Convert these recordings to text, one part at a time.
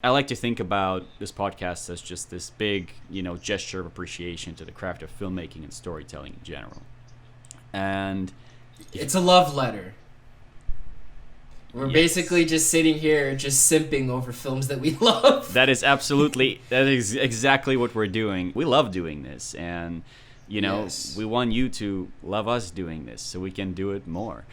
I like to think about this podcast as just this big, gesture of appreciation to the craft of filmmaking and storytelling in general. And it's a love letter. We're basically just sitting here just simping over films that we love. that is exactly what we're doing. We love doing this, and we want you to love us doing this so we can do it more.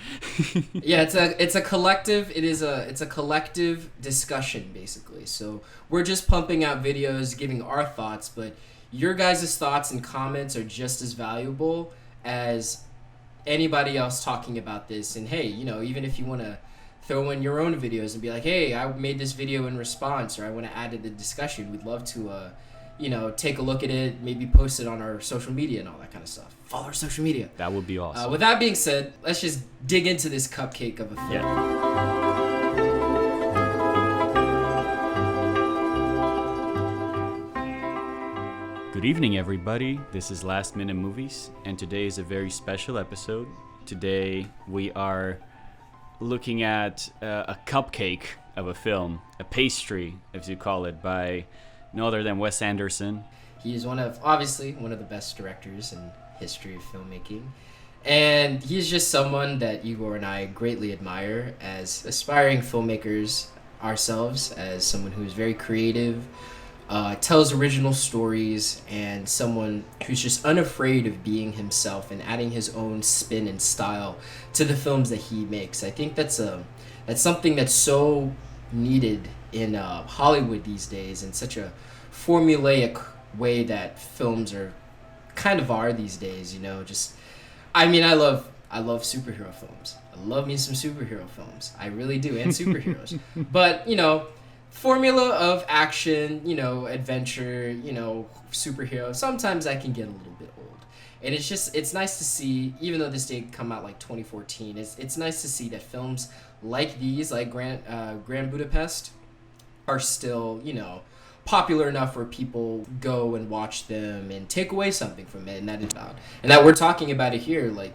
Yeah, it's a collective. It's a collective discussion basically. So we're just pumping out videos, giving our thoughts, but your guys' thoughts and comments are just as valuable as anybody else talking about this. And hey, even if you want to throw in your own videos and be like, hey, I made this video in response, or I want to add to the discussion, we'd love to take a look at it, maybe post it on our social media and all that kind of stuff. Follow our social media. That would be awesome. With that being said, let's just dig into this cupcake of a film. Yeah. Good evening, everybody. This is Last Minute Movies, and today is a very special episode. Today we are looking at a cupcake of a film, a pastry, as you call it, by no other than Wes Anderson. He is obviously one of the best directors in history of filmmaking. And he's just someone that Egor and I greatly admire as aspiring filmmakers ourselves, as someone who's very creative, tells original stories, and someone who's just unafraid of being himself and adding his own spin and style to the films that he makes. I think that's something that's so needed in Hollywood these days, in such a formulaic way that films are these days. I love superhero films. I love me some superhero films. I really do, and superheroes. But formula of action, adventure, superhero, sometimes I can get a little bit old. And it's nice to see, even though this did come out like 2014, it's nice to see that films like these, like Grand Budapest, are still, popular enough where people go and watch them and take away something from it, and that we're talking about it here, like,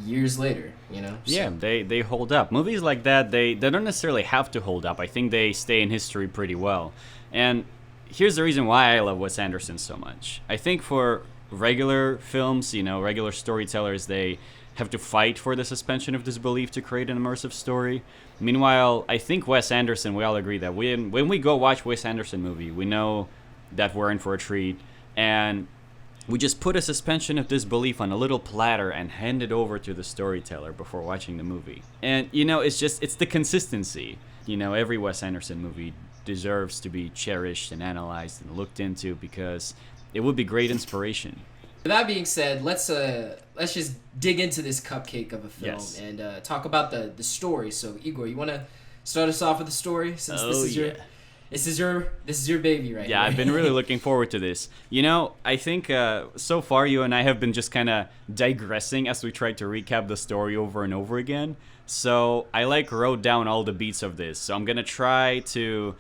years later, So. Yeah, they hold up. Movies like that, they don't necessarily have to hold up. I think they stay in history pretty well. And here's the reason why I love Wes Anderson so much. I think for regular films, regular storytellers, they have to fight for the suspension of disbelief to create an immersive story. Meanwhile, I think Wes Anderson, we all agree that when we go watch Wes Anderson movie, we know that we're in for a treat, and we just put a suspension of disbelief on a little platter and hand it over to the storyteller before watching the movie. And, it's the consistency. Every Wes Anderson movie deserves to be cherished and analyzed and looked into because it would be great inspiration. With that being said, let's just dig into this cupcake of a film. Yes. And talk about the story. So, Egor, you want to start us off with the story, since this is your baby right here. Yeah, I've been really looking forward to this. I think so far you and I have been just kind of digressing as we tried to recap the story over and over again. So I wrote down all the beats of this. So I'm going to try to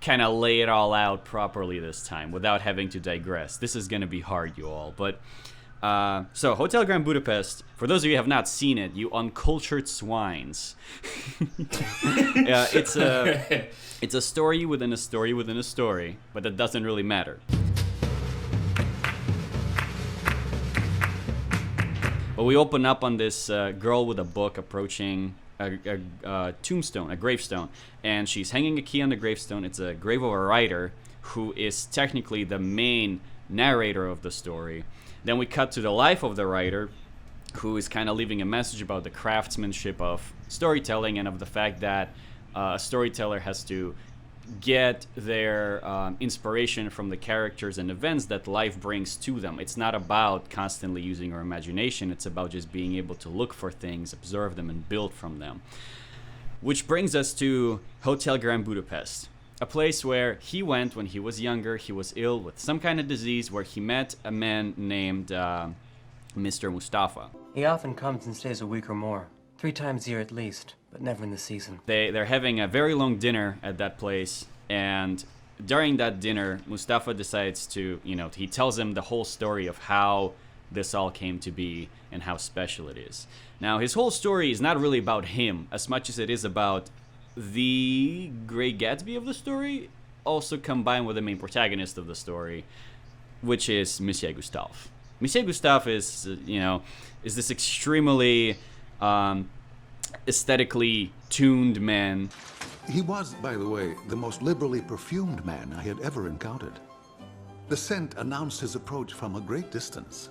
kind of lay it all out properly this time without having to digress. This is going to be hard, you all. But so Hotel Grand Budapest, for those of you who have not seen it, you uncultured swines. It's a story within a story within a story, but that doesn't really matter. But we open up on this girl with a book approaching a tombstone, a gravestone, and she's hanging a key on the gravestone. It's a grave of a writer who is technically the main narrator of the story. Then we cut to the life of the writer, who is kind of leaving a message about the craftsmanship of storytelling and of the fact that a storyteller has to get their inspiration from the characters and events that life brings to them. It's not about constantly using our imagination. It's about just being able to look for things, observe them, and build from them. Which brings us to Hotel Grand Budapest, a place where he went when he was younger. He was ill with some kind of disease, where he met a man named Mr. Mustafa. He often comes and stays a week or more, 3 times a year at least, but never in the season. They're having a very long dinner at that place, and during that dinner, Mustafa decides to, he tells him the whole story of how this all came to be and how special it is. Now, his whole story is not really about him as much as it is about the Great Gatsby of the story, also combined with the main protagonist of the story, which is Monsieur Gustave. Monsieur Gustave is, is this extremely aesthetically tuned man. He was, by the way, the most liberally perfumed man I had ever encountered. The scent announced his approach from a great distance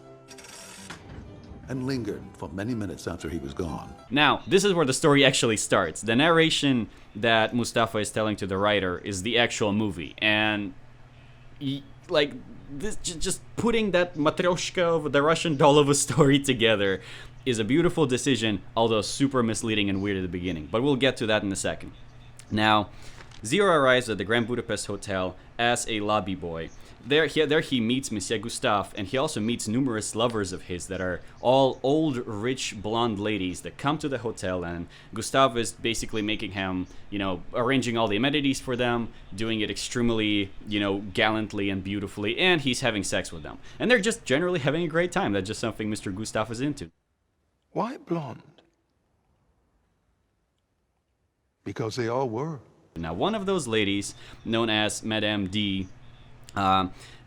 and lingered for many minutes after he was gone. Now, this is where the story actually starts. The narration that Mustafa is telling to the writer is the actual movie, and this, just putting that matryoshka of the Russian doll of a story together is a beautiful decision, although super misleading and weird at the beginning. But we'll get to that in a second. Now, Zero arrives at the Grand Budapest Hotel as a lobby boy. There he meets Monsieur Gustave, and he also meets numerous lovers of his that are all old, rich, blonde ladies that come to the hotel, and Gustave is basically making him, arranging all the amenities for them, doing it extremely, gallantly and beautifully, and he's having sex with them. And they're just generally having a great time. That's just something Mr. Gustave is into. Why blonde? Because they all were. Now, one of those ladies, known as Madame D,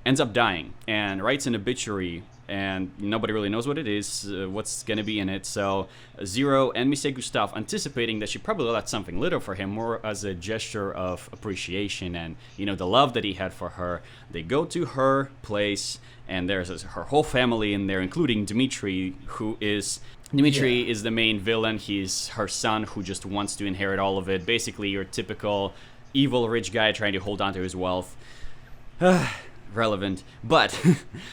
ends up dying and writes an obituary, and nobody really knows what it is, what's going to be in it. So Zero and Monsieur Gustave, anticipating that she probably left something little for him, more as a gesture of appreciation and, the love that he had for her, they go to her place, and there's her whole family in there, including Dmitri, is the main villain. He's her son who just wants to inherit all of it. Basically, your typical evil rich guy trying to hold on to his wealth. Relevant. But,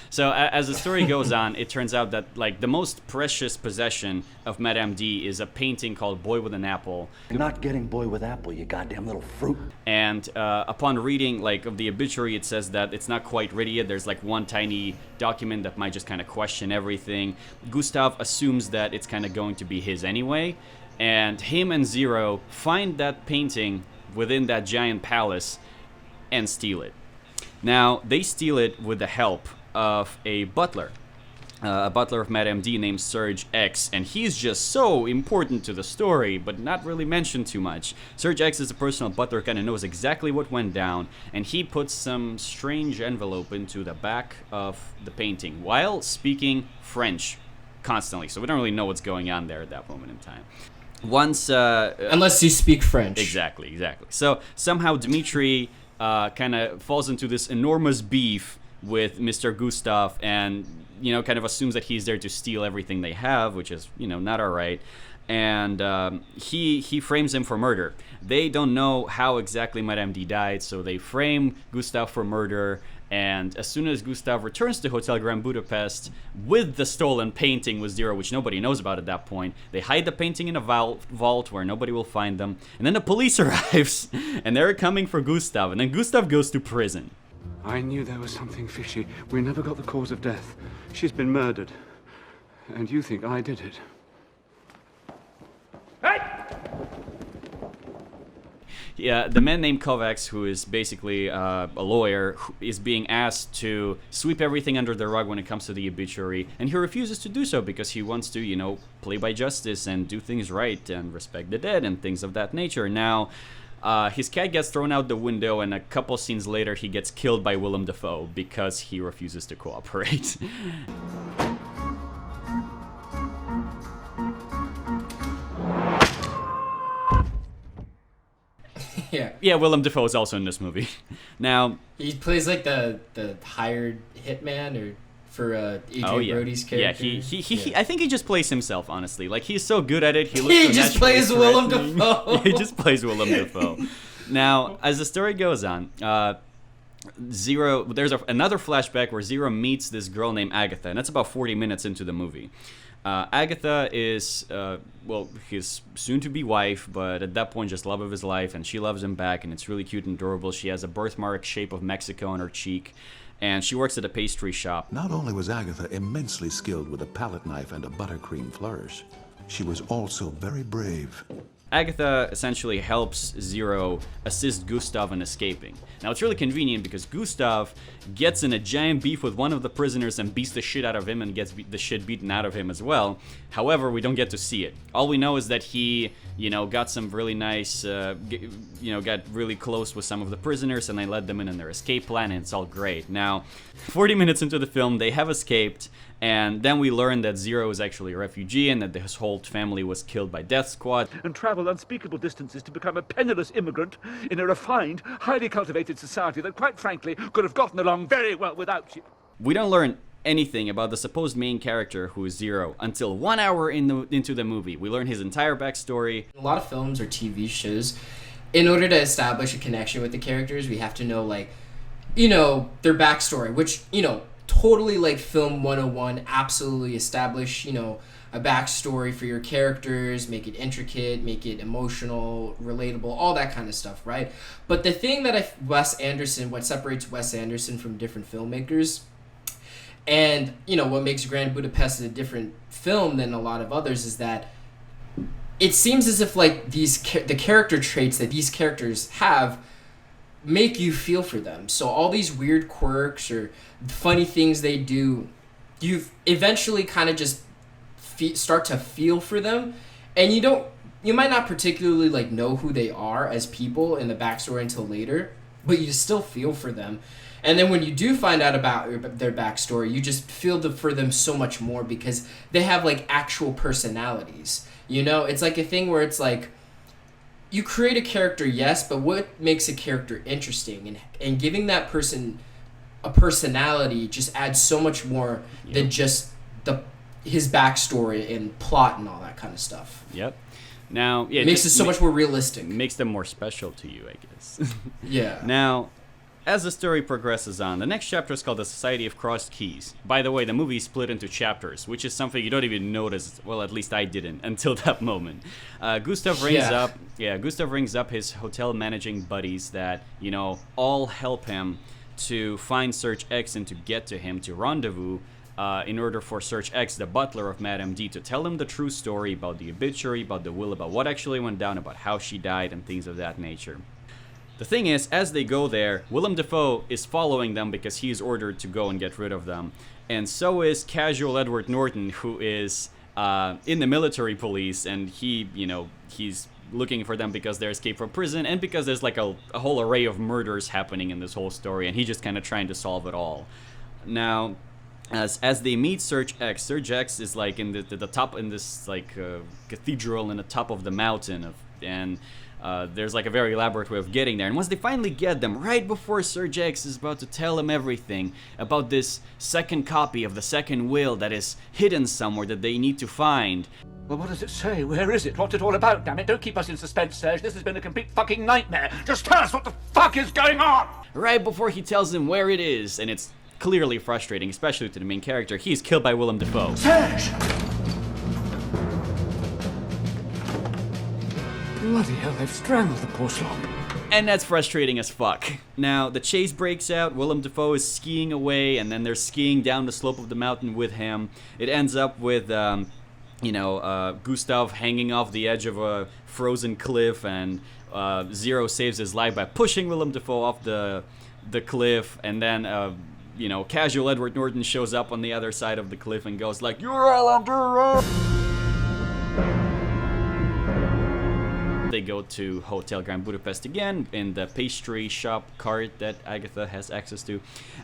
so as the story goes on, it turns out that, the most precious possession of Madame D is a painting called Boy with an Apple. You're not getting Boy with Apple, you goddamn little fruit. And upon reading, of the obituary, it says that it's not quite ready yet. There's, one tiny document that might just kind of question everything. Gustave assumes that it's kind of going to be his anyway. And him and Zero find that painting within that giant palace and steal it. Now, they steal it with the help of a butler of Madame D named Serge X, and he's just so important to the story, but not really mentioned too much. Serge X is a personal butler, kind of knows exactly what went down, and he puts some strange envelope into the back of the painting while speaking French constantly, so we don't really know what's going on there at that moment in time. Once... unless you speak French. Exactly. So, somehow Dmitri... kind of falls into this enormous beef with Mr. Gustave and, kind of assumes that he's there to steal everything they have, which is, not all right. And he frames him for murder. They don't know how exactly Madame D died, so they frame Gustave for murder. And as soon as Gustave returns to Hotel Grand Budapest with the stolen painting with Zero, which nobody knows about at that point, they hide the painting in a vault where nobody will find them. And then the police arrives, and they're coming for Gustave. And then Gustave goes to prison. I knew there was something fishy. We never got the cause of death. She's been murdered. And you think I did it. Yeah, the man named Kovacs, who is basically a lawyer, is being asked to sweep everything under the rug when it comes to the obituary, and he refuses to do so because he wants to, play by justice and do things right and respect the dead and things of that nature. Now, his cat gets thrown out the window, and a couple scenes later, he gets killed by Willem Dafoe because he refuses to cooperate. Yeah, Willem Dafoe is also in this movie. Now, he plays the hired hitman or for Adrian Brody's character. Yeah, I think he just plays himself, honestly. He's so good at it. He just plays Willem Dafoe. He just plays Willem Dafoe. Now, as the story goes on, Zero, there's another flashback where Zero meets this girl named Agatha, and that's about 40 minutes into the movie. Agatha is, his soon-to-be wife, but at that point just love of his life, and she loves him back, and it's really cute and adorable. She has a birthmark shape of Mexico on her cheek, and she works at a pastry shop. Not only was Agatha immensely skilled with a palette knife and a buttercream flourish, she was also very brave. Agatha essentially helps Zero assist Gustav in escaping. Now it's really convenient because Gustav gets in a giant beef with one of the prisoners and beats the shit out of him and gets the shit beaten out of him as well. However, we don't get to see it. All we know is that he, got some really nice, got really close with some of the prisoners and they led them in their escape plan, and it's all great. Now, 40 minutes into the film, they have escaped, and then we learn that Zero is actually a refugee and that his whole family was killed by Death Squad. And travel unspeakable distances to become a penniless immigrant in a refined, highly cultivated society that, quite frankly, could have gotten along very well without you. We don't learn anything about the supposed main character, who is Zero, until 1 hour into the movie. We learn his entire backstory. A lot of films or TV shows, in order to establish a connection with the characters, we have to know, their backstory, which, totally like film 101, absolutely establish, a backstory for your characters, make it intricate, make it emotional, relatable, all that kind of stuff, right? But the thing that what separates Wes Anderson from different filmmakers, and, what makes Grand Budapest a different film than a lot of others, is that it seems as if, the character traits that these characters have make you feel for them. So all these weird quirks or funny things they do, you eventually kind of just start to feel for them, and you might not particularly know who they are as people in the backstory until later, but you still feel for them. And then when you do find out about their backstory, you just feel for them so much more because they have actual personalities. It's like a thing where it's you create a character, yes, but what makes a character interesting, and giving that person a personality just adds so much more than just his backstory and plot and all that kind of stuff. Yep. Now, it makes it so much more realistic. Makes them more special to you, I guess. Yeah. Now, as the story progresses on, the next chapter is called The Society of Crossed Keys. By the way, the movie is split into chapters, which is something you don't even notice. Well, at least I didn't until that moment. Gustav rings up his hotel managing buddies that, all help him to find Serge X and to get to him to rendezvous in order for Serge X, the butler of Madame D, to tell him the true story about the obituary, about the will, about what actually went down, about how she died, and things of that nature. The thing is, as they go there, Willem Dafoe is following them because he is ordered to go and get rid of them. And so is casual Edward Norton, who is in the military police, and he's looking for them because they're escaped from prison, and because there's a whole array of murders happening in this whole story, and he's just kind of trying to solve it all. Now, as they meet Serge X is in the top, in this cathedral in the top of the mountain, and there's a very elaborate way of getting there. And once they finally get them, right before Serge X is about to tell him everything about this second copy of the second will that is hidden somewhere that they need to find. Well, what does it say? Where is it? What's it all about, damn it? Don't keep us in suspense, Serge. This has been a complete fucking nightmare. Just tell us what the fuck is going on! Right before he tells him where it is, and it's clearly frustrating, especially to the main character, he's killed by Willem Dafoe. Serge! Bloody hell, they've strangled the poor slop. And that's frustrating as fuck. Now, the chase breaks out, Willem Dafoe is skiing away, and then they're skiing down the slope of the mountain with him. It ends up with, Gustav hanging off the edge of a frozen cliff, and Zero saves his life by pushing Willem Dafoe off the cliff, and then, casual Edward Norton shows up on the other side of the cliff and goes "You're all under." They go to Hotel Grand Budapest again in the pastry shop cart that Agatha has access to,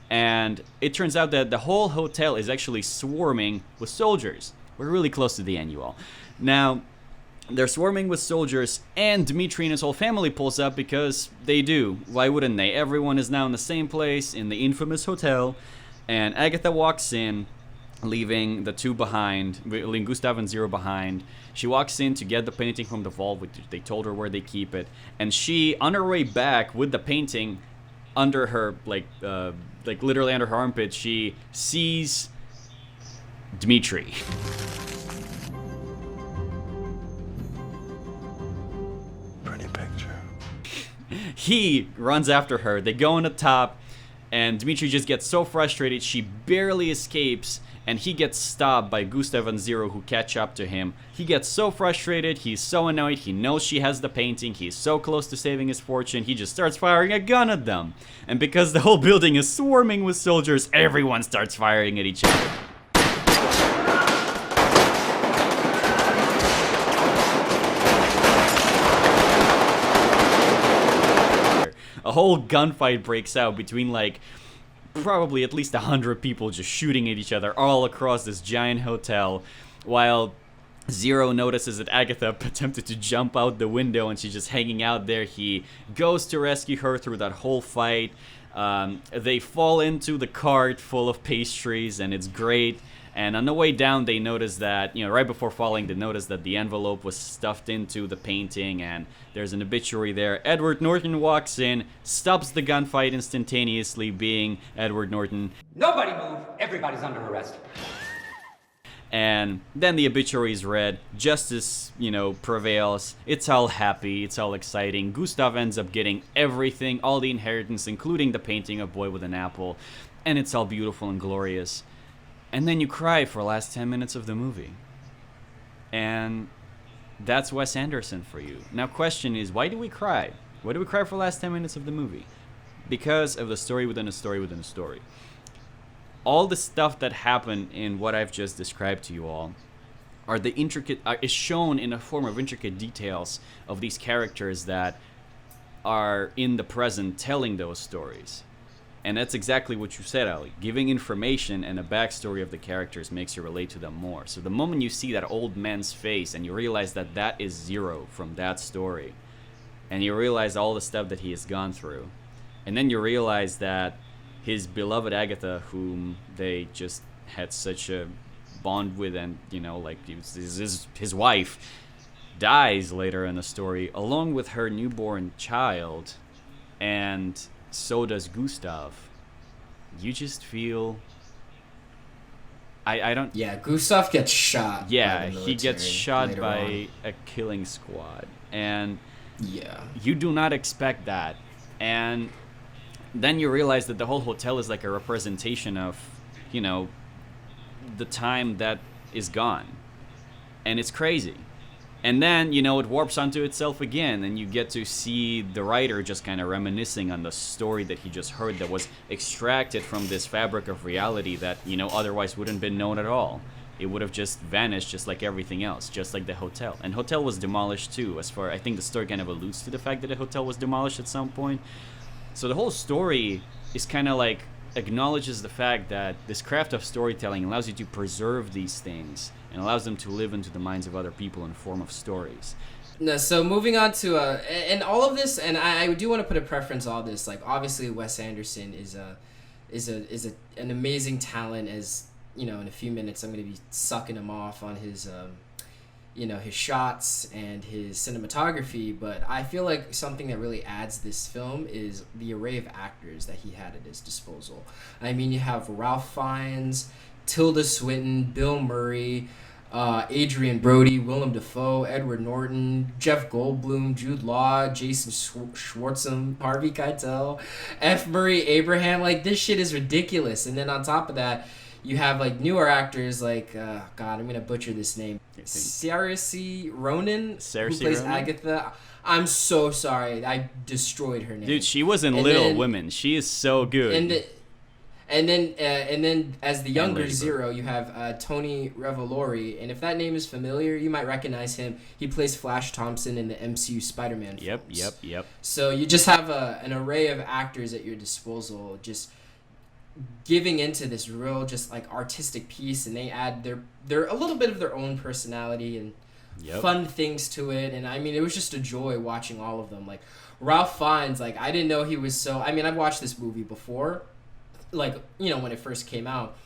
and it turns out that the whole hotel is actually swarming with soldiers. We're really close to the end, you all. Now, they're swarming with soldiers, and Dmitri and his whole family pulls up because they do. Why wouldn't they? Everyone is now in the same place, in the infamous hotel, and Agatha walks in, leaving the two behind, leaving Gustav and Zero behind. She walks in to get the painting from the vault, which they told her where they keep it, and she, on her way back with the painting under her, literally under her armpit, she sees Dmitri. Pretty picture. He runs after her. They go on the top, and Dmitri just gets so frustrated she barely escapes and he gets stopped by Gustav and Zero, who catch up to him. He gets so frustrated, he's so annoyed, he knows she has the painting, he's so close to saving his fortune, he just starts firing a gun at them. And because the whole building is swarming with soldiers, everyone starts firing at each other. A whole gunfight breaks out between like probably at least 100 people just shooting at each other all across this giant hotel, while Zero notices that Agatha attempted to jump out the window and she's just hanging out there. He goes to rescue her through that whole fight. They fall into the cart full of pastries and it's great. And on the way down, they notice that, right before falling, they notice that the envelope was stuffed into the painting and there's an obituary there. Edward Norton walks in, stops the gunfight instantaneously, being Edward Norton. Nobody move. Everybody's under arrest. And then the obituary is read. Justice, prevails. It's all happy. It's all exciting. Gustav ends up getting everything, all the inheritance, including the painting of Boy with an Apple. And it's all beautiful and glorious. And then you cry for the last 10 minutes of the movie. And that's Wes Anderson for you. Now, question is, why do we cry? Why do we cry for the last 10 minutes of the movie? Because of the story within a story within a story. All the stuff that happened in what I've just described to you all is shown in a form of intricate details of these characters that are in the present telling those stories. And that's exactly what you said, Ali. Giving information and a backstory of the characters makes you relate to them more. So the moment you see that old man's face and you realize that that is Zero from that story, and you realize all the stuff that he has gone through, and then you realize that his beloved Agatha, whom they just had such a bond with, and his wife, dies later in the story, along with her newborn child, and so does Gustav. You just feel... I don't... Yeah, Gustav gets shot. Yeah, by the he gets shot later by on. a killing squad. And Yeah. you do not expect that. And then you realize that the whole hotel is like a representation of, the time that is gone. And it's crazy. And then, it warps onto itself again, and you get to see the writer just kind of reminiscing on the story that he just heard that was extracted from this fabric of reality that, otherwise wouldn't have been known at all. It would have just vanished just like everything else, just like the hotel. And hotel was demolished too, I think the story kind of alludes to the fact that the hotel was demolished at some point. So the whole story is kind of like acknowledges the fact that this craft of storytelling allows you to preserve these things and allows them to live into the minds of other people in the form of stories. No, so moving on to and all of this, and I do want to put a preference on this. Like, obviously, Wes Anderson is an amazing talent. As in a few minutes, I'm going to be sucking him off on his his shots and his cinematography. But I feel like something that really adds this film is the array of actors that he had at his disposal. I mean, you have Ralph Fiennes, Tilda Swinton, Bill Murray, Adrian Brody, Willem Dafoe, Edward Norton, Jeff Goldblum, Jude Law, Jason Schwartzman, Harvey Keitel, F. Murray Abraham. Like, this shit is ridiculous. And then on top of that, you have like newer actors like God, I'm gonna butcher this name, Saoirse Ronan, who plays Agatha. I'm so sorry, I destroyed her name. Dude, she was in Little Women. She is so good. And then as the younger Zero, you have Tony Revolori, and if that name is familiar, you might recognize him. He plays Flash Thompson in the MCU Spider-Man films. Yep. So you just have an array of actors at your disposal, just giving into this real just like artistic piece, and they add their a little bit of their own personality and fun things to it. And I mean, it was just a joy watching all of them. Like Ralph Fiennes, like I didn't know he was so. I mean, I've watched this movie before, like when it first came out,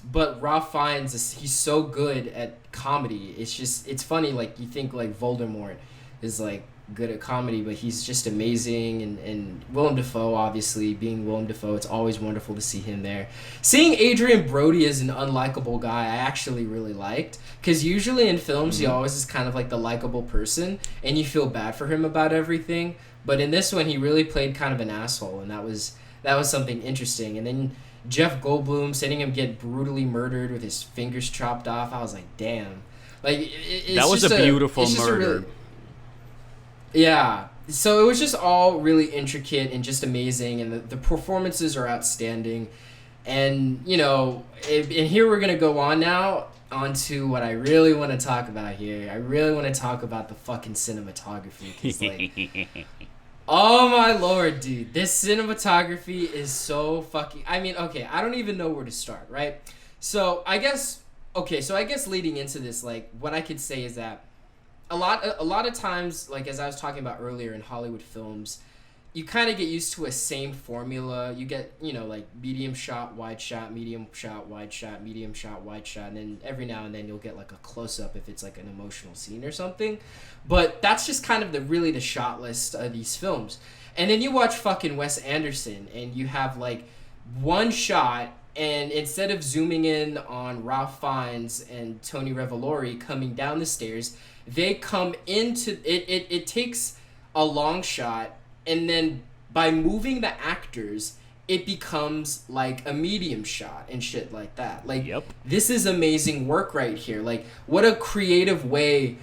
but Ralph Fiennes he's so good at comedy. It's funny. Like you think like Voldemort is like good at comedy, but he's just amazing. And Willem Dafoe, obviously being Willem Dafoe, it's always wonderful to see him there. Seeing Adrian Brody as an unlikable guy, I actually really liked, because usually in films he always is kind of like the likable person and you feel bad for him about everything, but in this one he really played kind of an asshole, and that was something interesting. And then Jeff Goldblum, sending him get brutally murdered with his fingers chopped off. I was like, damn. Like it's That was just a beautiful just murder. Yeah. So it was just all really intricate and just amazing, and the performances are outstanding. And, you know, and here we're going to go on now onto what I really want to talk about here. I really want to talk about the fucking cinematography. 'Cause, like, oh my lord, dude. This cinematography is so fucking... I mean, okay, I don't even know where to start, right? So I guess leading into this, like, what I could say is that a lot of times, like as I was talking about earlier in Hollywood films, you kind of get used to a same formula. You get, you know, like medium shot, wide shot, medium shot, wide shot, medium shot, wide shot, and then every now and then you'll get like a close up if it's like an emotional scene or something. But that's just kind of the shot list of these films. And then you watch fucking Wes Anderson and you have like one shot, and instead of zooming in on Ralph Fiennes and Tony Revolori coming down the stairs, they come into it. It takes a long shot, and then by moving the actors, it becomes like a medium shot and shit like that. Like, Yep. This is amazing work right here. Like, what a creative way,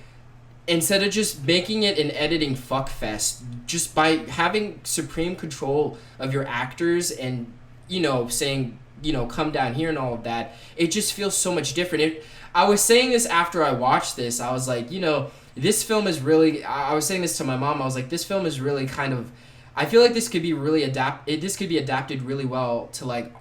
instead of just making it an editing fuckfest, just by having supreme control of your actors and, you know, saying, you know, come down here and all of that, it just feels so much different. I was saying this after I watched this. I was like, you know, this film is really... I was saying this to my mom. I was like, this film is really kind of... I feel like this could be really this could be adapted really well to, like,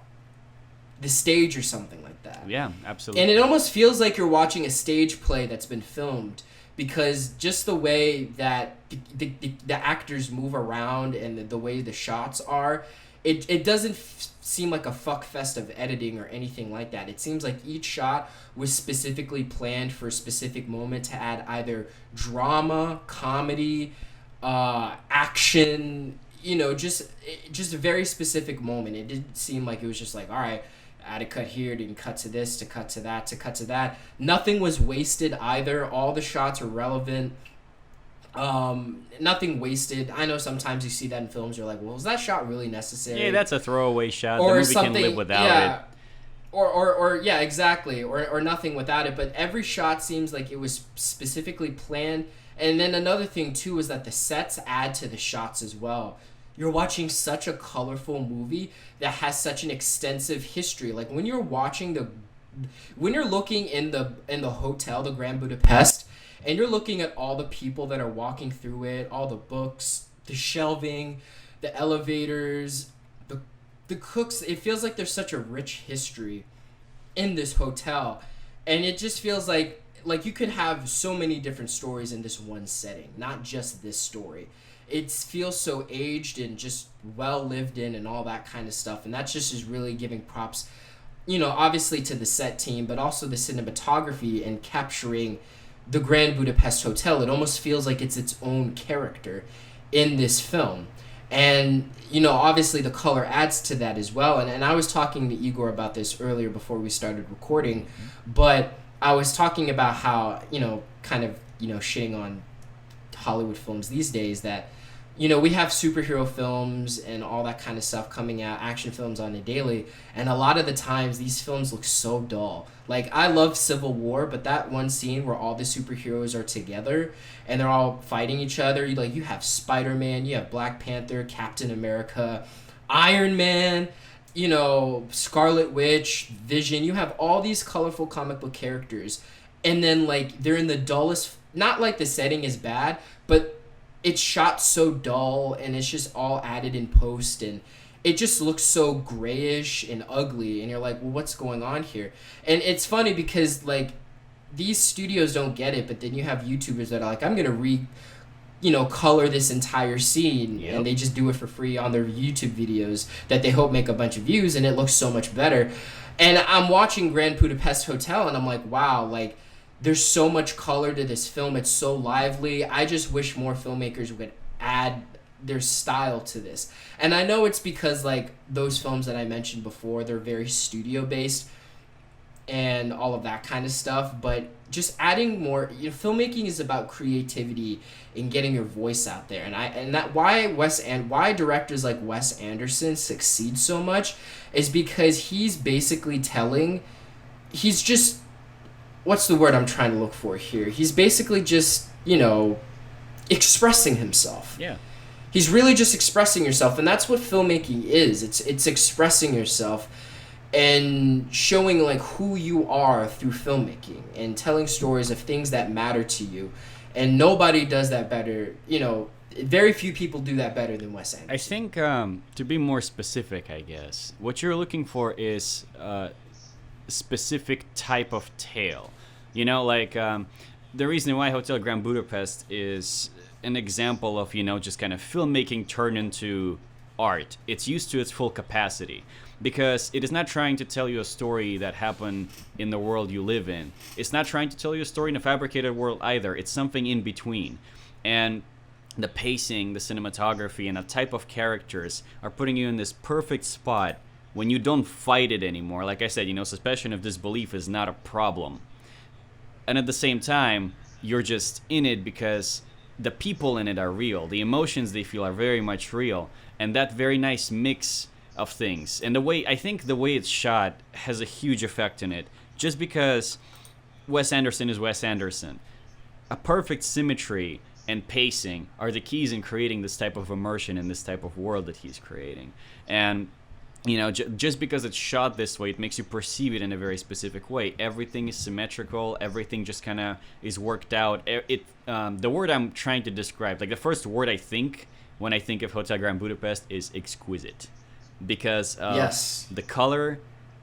the stage or something like that. Yeah, absolutely. And it almost feels like you're watching a stage play that's been filmed, because just the way that the actors move around and the way the shots are, it doesn't seem like a fuck fest of editing or anything like that. It seems like each shot was specifically planned for a specific moment to add either drama, comedy, action, you know, just a very specific moment. It didn't seem like it was just like, all right, add a cut here, then cut to this, to cut to that, to cut to that. Nothing was wasted either. All the shots are relevant. Nothing wasted. I know sometimes you see that in films, you're like, well, was that shot really necessary? Yeah, that's a throwaway shot. Or the movie something, can live without it. Or yeah, exactly. Or nothing without it. But every shot seems like it was specifically planned. And then another thing too is that the sets add to the shots as well. You're watching such a colorful movie that has such an extensive history. Like when you're looking in the hotel, the Grand Budapest, and you're looking at all the people that are walking through it, all the books, the shelving, the elevators, the cooks, it feels like there's such a rich history in this hotel. And it just feels like you could have so many different stories in this one setting, not just this story. It feels so aged and just well lived in and all that kind of stuff. And that's just is really giving props, you know, obviously to the set team, but also the cinematography and capturing the Grand Budapest Hotel. It almost feels like it's its own character in this film. And, you know, obviously the color adds to that as well. And I was talking to Egor about this earlier before we started recording, but I was talking about how, you know, kind of, you know, shitting on Hollywood films these days, that, you know, we have superhero films and all that kind of stuff coming out, action films on a daily, and a lot of the times these films look so dull. Like, I love Civil War, but that one scene where all the superheroes are together and they're all fighting each other, you have Spider-Man, you have Black Panther, Captain America, Iron Man, you know, Scarlet Witch, Vision, you have all these colorful comic book characters, and then, like, they're in the dullest, not like the setting is bad, but it's shot so dull, and it's just all added in post, and it just looks so grayish and ugly, and you're like, well, what's going on here? And it's funny because, like, these studios don't get it, but then you have YouTubers that are like, I'm gonna color this entire scene, Yep. and they just do it for free on their YouTube videos that they hope make a bunch of views, and it looks so much better. And I'm watching Grand Budapest Hotel, and I'm like, wow, like, there's so much color to this film. It's so lively. I just wish more filmmakers would add their style to this. And I know it's because, like, those films that I mentioned before, they're very studio based. and all of that kind of stuff, but just adding more. Filmmaking is about creativity and getting your voice out there, and that why directors like Wes Anderson succeed so much is because he's basically he's just, what's the word I'm trying to look for here? He's basically just, expressing himself. Yeah. He's really just expressing yourself, and that's what filmmaking is. It's expressing yourself and showing like who you are through filmmaking and telling stories of things that matter to you. And nobody does that better. Very few people do that better than Wes Anderson. I think to be more specific, I guess, what you're looking for is a specific type of tale. The reason why Hotel Grand Budapest is an example of, just kind of filmmaking turned into art. It's used to its full capacity because it is not trying to tell you a story that happened in the world you live in. It's not trying to tell you a story in a fabricated world either. It's something in between. And the pacing, the cinematography, and the type of characters are putting you in this perfect spot when you don't fight it anymore. Like I said, suspension of disbelief is not a problem. And at the same time, you're just in it because the people in it are real. The emotions they feel are very much real. And that very nice mix of things. And I think the way it's shot has a huge effect in it. Just because Wes Anderson is Wes Anderson. A perfect symmetry and pacing are the keys in creating this type of immersion in this type of world that he's creating. And just because it's shot this way, it makes you perceive it in a very specific way. Everything is symmetrical. Everything just kind of is worked out. The word I'm trying to describe, like the first word I think when I think of Hotel Grand Budapest is exquisite, because of the color,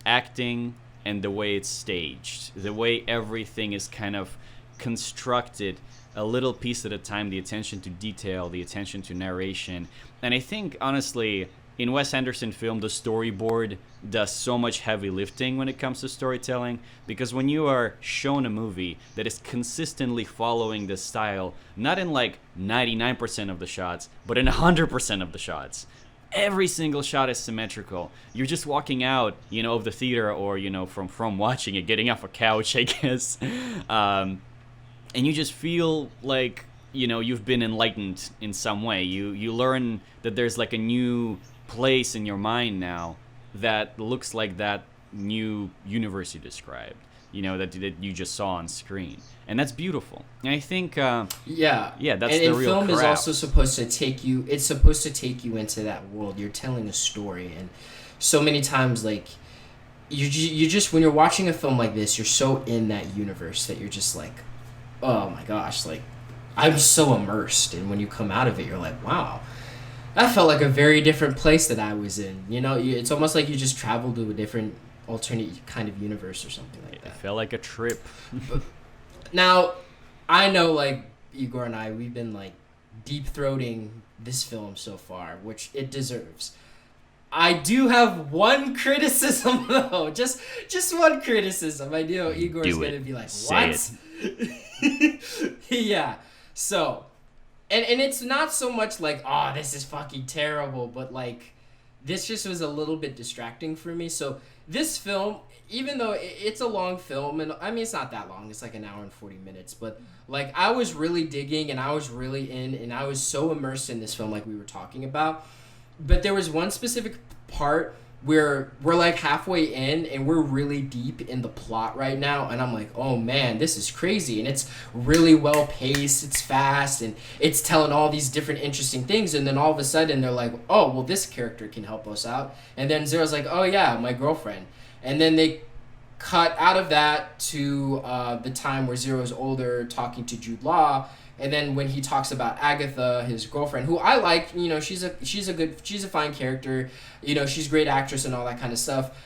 acting, and the way it's staged, the way everything is kind of constructed a little piece at a time, the attention to detail, the attention to narration. And I think, honestly, in Wes Anderson film, the storyboard does so much heavy lifting when it comes to storytelling, because when you are shown a movie that is consistently following this style, not in like 99% of the shots, but in 100% of the shots, every single shot is symmetrical. You're just walking out, of the theater or, from watching it, getting off a couch, I guess. And you just feel like, you've been enlightened in some way. You learn that there's like a new place in your mind now that looks like that new universe you described, that you just saw on screen. And that's beautiful. And I think, that's and the real film craft. is also supposed to take you into that world. You're telling a story. And so many times, like, you just, when you're watching a film like this, you're so in that universe that you're just like, oh my gosh, like, I'm so immersed. And when you come out of it, you're like, wow, that felt like a very different place that I was in. It's almost like you just traveled to a different alternate kind of universe or something like that. It felt like a trip. Now, I know, like, Egor and I, we've been, like, deep-throating this film so far, which it deserves. I do have one criticism, though. Just one criticism. I know Igor's going to be like, what? Say it. Yeah. So, and it's not so much like, oh, this is fucking terrible, but, like, this just was a little bit distracting for me. So, this film, even though it's a long film, and I mean, it's not that long, it's like an hour and 40 minutes, but, like, I was really digging, and I was really in, and I was so immersed in this film, like we were talking about. But there was one specific part where we're like halfway in and we're really deep in the plot right now, and I'm like, oh man, this is crazy. And it's really well paced, it's fast, and it's telling all these different interesting things. And then all of a sudden they're like, oh, well, this character can help us out. And then Zero's like, oh yeah, my girlfriend. And then they cut out of that to the time where Zero's older, talking to Jude Law. And then when he talks about Agatha, his girlfriend, who I like, she's a fine character, she's a great actress and all that kind of stuff.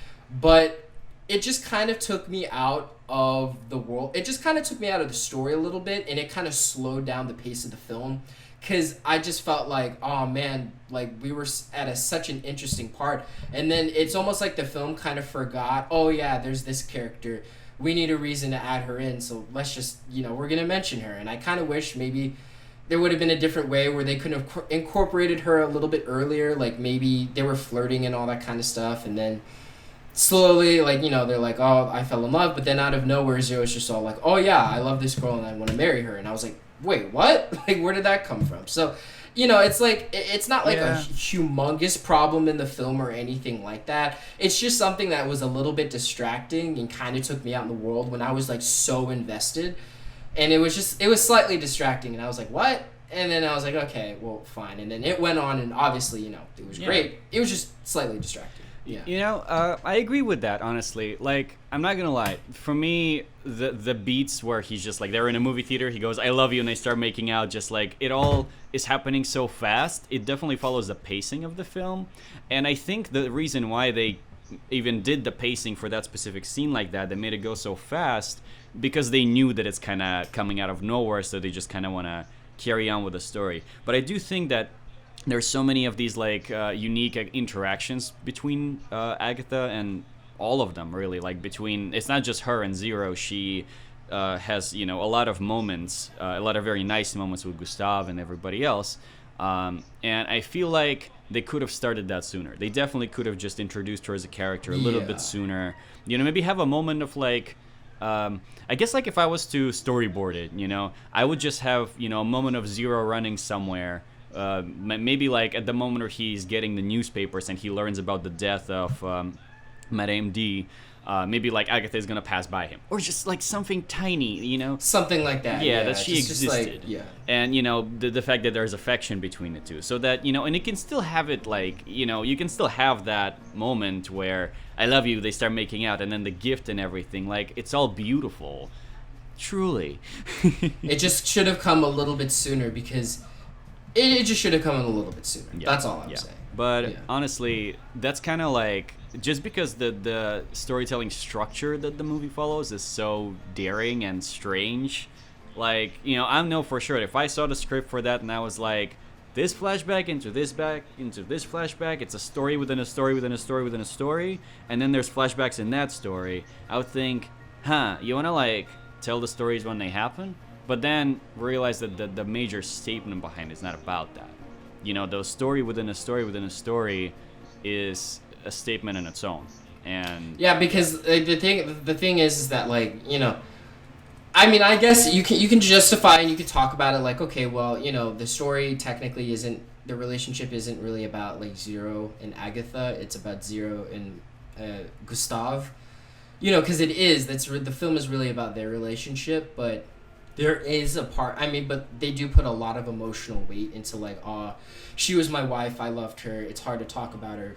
But it just kind of took me out of the world. It just kind of took me out of the story a little bit, and it kind of slowed down the pace of the film. Because I just felt like, oh man, like we were at such an interesting part. And then it's almost like the film kind of forgot, oh yeah, there's this character. We need a reason to add her in, so let's just, we're going to mention her. And I kind of wish maybe there would have been a different way where they could have incorporated her a little bit earlier, like maybe they were flirting and all that kind of stuff, and then slowly, like, they're like, oh, I fell in love, but then out of nowhere, Zero's just all like, oh yeah, I love this girl and I want to marry her. And I was like, wait, what? Like, where did that come from? So, it's like, it's not like a humongous problem in the film or anything like that. It's just something that was a little bit distracting and kind of took me out in the world when I was like so invested. And it was slightly distracting, and I was like, what? And then I was like, okay, well, fine. And then it went on, and obviously, it was great. It was just slightly distracting. Yeah. I agree with that, honestly. Like, I'm not gonna lie. For me, the beats where he's just like, they're in a movie theater, he goes, I love you, and they start making out, just like, it all is happening so fast. It definitely follows the pacing of the film. And I think the reason why they even did the pacing for that specific scene like that, they made it go so fast, because they knew that it's kind of coming out of nowhere, so they just kind of want to carry on with the story. But I do think that there's so many of these like unique interactions between Agatha and all of them, really. Like, between, it's not just her and Zero. She has a lot of moments, a lot of very nice moments with Gustav and everybody else, and I feel like they could have started that sooner. They definitely could have just introduced her as a character a little bit sooner. Maybe have a moment of like, I guess, like, if I was to storyboard it, I would just have a moment of Zero running somewhere. Maybe like at the moment where he's getting the newspapers and he learns about the death of Madame D, maybe like Agatha is gonna pass by him, or just like something tiny, something like that. Yeah, that she existed. Just like, and the fact that there's affection between the two, so that and it can still have it like you can still have that moment where I love you, they start making out, and then the gift and everything, like, it's all beautiful, truly. It just should have come a little bit sooner, because it just should have come in a little bit sooner. Yeah. That's all I'm saying. But honestly, that's kind of like, just because the storytelling structure that the movie follows is so daring and strange, like, I know for sure if I saw the script for that and I was like, this flashback into this flashback, it's a story within a story within a story within a story, and then there's flashbacks in that story, I would think, you want to like tell the stories when they happen? But then realize that the major statement behind it is not about that. The story within a story within a story is a statement in its own. And yeah, because the thing is that, like, I mean, I guess you can justify and you can talk about it like, okay, well, the story technically isn't, the relationship isn't really about like Zero and Agatha. It's about Zero and Gustav. Because it is. The film is really about their relationship, but there is a part, but they do put a lot of emotional weight into like, she was my wife, I loved her, it's hard to talk about her,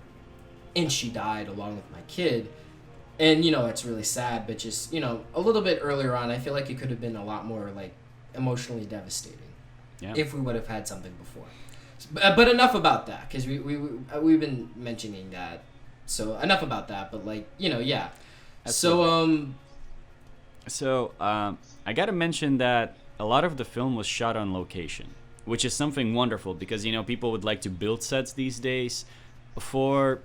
and she died along with my kid. And, it's really sad, but just, a little bit earlier on, I feel like it could have been a lot more, like, emotionally devastating if we would have had something before. But enough about that, because we've been mentioning that. So, enough about that, but, like, yeah. Absolutely. So, I gotta mention that a lot of the film was shot on location, which is something wonderful, because, people would like to build sets these days. For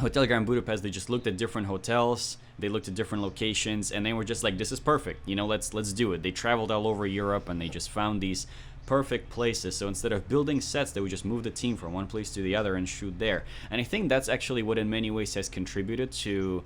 Hotel Grand Budapest, they just looked at different hotels, they looked at different locations, and they were just like, this is perfect, let's do it. They traveled all over Europe, and they just found these perfect places. So instead of building sets, they would just move the team from one place to the other and shoot there. And I think that's actually what in many ways has contributed to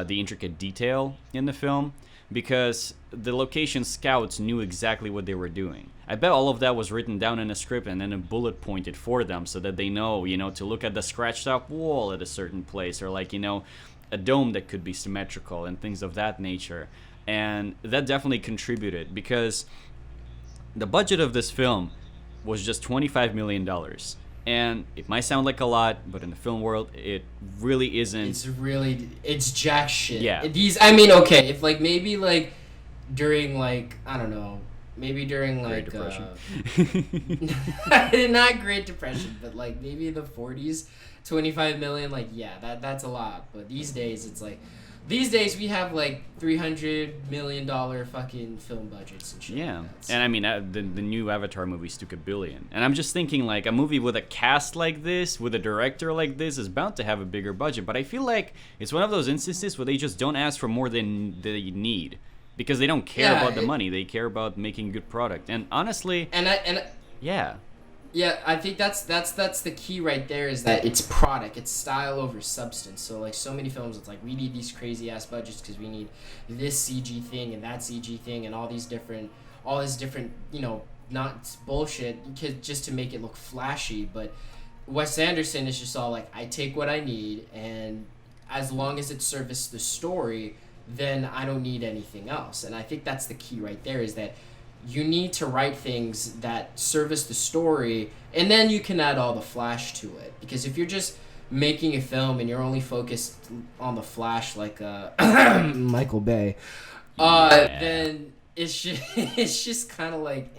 the intricate detail in the film, because the location scouts knew exactly what they were doing. I bet all of that was written down in a script and then a bullet pointed for them, so that they know, to look at the scratched up wall at a certain place, or like, a dome that could be symmetrical and things of that nature. And that definitely contributed, because the budget of this film was just $25 million. And it might sound like a lot, but in the film world, it really isn't. It's jack shit. Yeah. Okay, if like maybe like during like, I don't know, maybe during like Great Depression. Not Great Depression, but like maybe in the 40s, 25 million, like, yeah, that's a lot. But these days it's like, these days we have like $300 million fucking film budgets and shit. Yeah, like that, so. and the new Avatar movies took $1 billion, and I'm just thinking like a movie with a cast like this, with a director like this, is bound to have a bigger budget. But I feel like it's one of those instances where they just don't ask for more than they need, because they don't care about the money. They care about making good product. And honestly, and yeah. Yeah, I think that's the key right there, is that it's product, it's style over substance. So like so many films, it's like we need these crazy ass budgets because we need this CG thing and that CG thing and all this different, not bullshit just to make it look flashy. But Wes Anderson is just all like, I take what I need, and as long as it services the story, then I don't need anything else. And I think that's the key right there, is that you need to write things that service the story, and then you can add all the flash to it. Because if you're just making a film and you're only focused on the flash, like Michael Bay, then it's just kind of like,